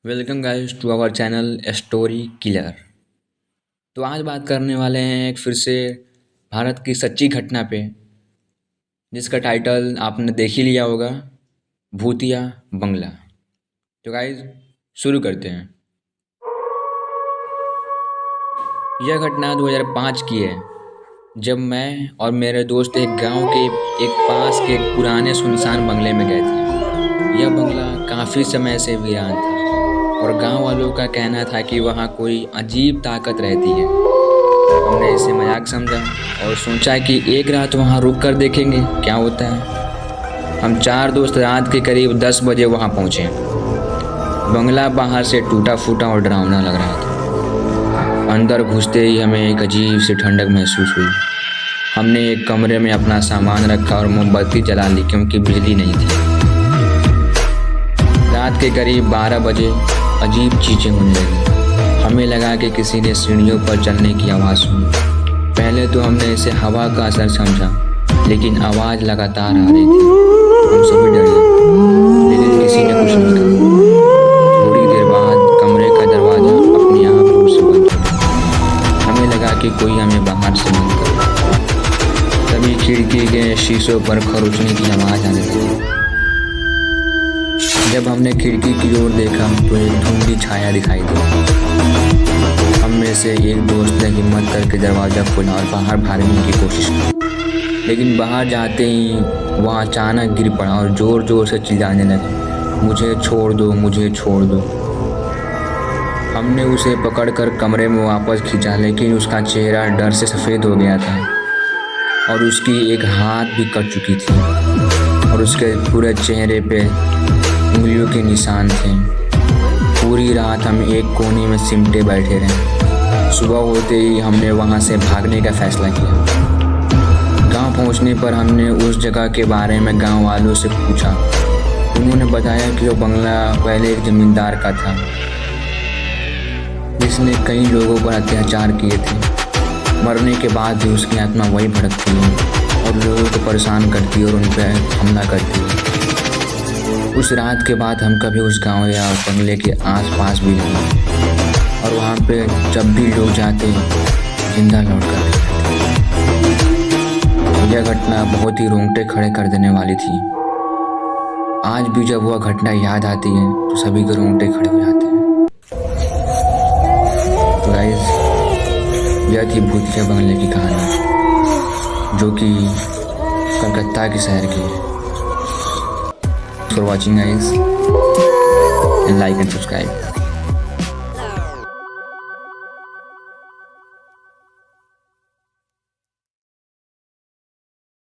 Welcome guys to our channel story killer. तो आज बात करने वाले हैं एक फिर से भारत की सच्ची घटना पे, जिसका टाइटल आपने देख ही लिया होगा, भूतिया बंगला। तो गाइस शुरू करते हैं। यह घटना 2005 की है, जब मैं और मेरे दोस्त एक गांव के एक पास के एक पुराने सुनसान बंगले में गए थे। यह बंगला काफ़ी समय से वीरान था और गांव वालों का कहना था कि वहाँ कोई अजीब ताकत रहती है। हमने इसे मजाक समझा और सोचा कि एक रात वहाँ रुक कर देखेंगे क्या होता है। हम 4 दोस्त रात के करीब 10 बजे वहाँ पहुँचे। बंगला बाहर से टूटा फूटा और डरावना लग रहा था। अंदर घुसते ही हमें एक अजीब सी ठंडक महसूस हुई। हमने एक कमरे में अपना सामान रखा और मोमबत्ती जला ली, क्योंकि बिजली नहीं थी। रात के करीब 12 बजे अजीब चीज़ें होने लगी। हमें लगा कि किसी ने सीढ़ियों पर चलने की आवाज़ सुनी। पहले तो हमने इसे हवा का असर समझा, लेकिन आवाज़ लगातार आ रही थी। हम सभी डर गए, लेकिन किसी ने कुछ नहीं कहा। थोड़ी देर बाद कमरे का दरवाज़ा अपने आप जोर से बंद हो गया। हमें लगा कि कोई हमें बाहर से बंद कर रहा है। तभी खिड़की के शीशों पर खरोचने की आवाज़ आने लगी। जब हमने खिड़की की ओर देखा तो एक धुंधली छाया दिखाई दी। हम में से एक दोस्त ने हिम्मत करके दरवाज़ा खोला और बाहर भागने की कोशिश की, लेकिन बाहर जाते ही वह अचानक गिर पड़ा और ज़ोर ज़ोर से चिल्लाने लगा, मुझे छोड़ दो, मुझे छोड़ दो। हमने उसे पकड़कर कमरे में वापस खींचा, लेकिन उसका चेहरा डर से सफ़ेद हो गया था और उसकी एक हाथ भी कट चुकी थी और उसके पूरे चेहरे पे उंगलियों के निशान थे। पूरी रात हम एक कोने में सिमटे बैठे रहे। सुबह होते ही हमने वहाँ से भागने का फैसला किया। गांव पहुँचने पर हमने उस जगह के बारे में गांव वालों से पूछा। उन्होंने बताया कि वो बंगला पहले एक जमींदार का था, जिसने कई लोगों पर अत्याचार किए थे। मरने के बाद भी उसकी आत्मा वही भड़कती है और लोगों को परेशान करती है और उन पर हमला करती है। उस रात के बाद हम कभी उस गांव या बंगले के आसपास भी नहीं गए और वहाँ पे जब भी लोग जाते जिंदा लौट कर जाते। यह घटना बहुत ही रोंगटे खड़े कर देने वाली थी। आज भी जब वह घटना याद आती है तो सभी के रोंगटे खड़े हो जाते हैं। तो गाइस, यह थी भूतिया बंगले की कहानी, जो कि कलकत्ता के शहर की है। For watching guys, and like and subscribe.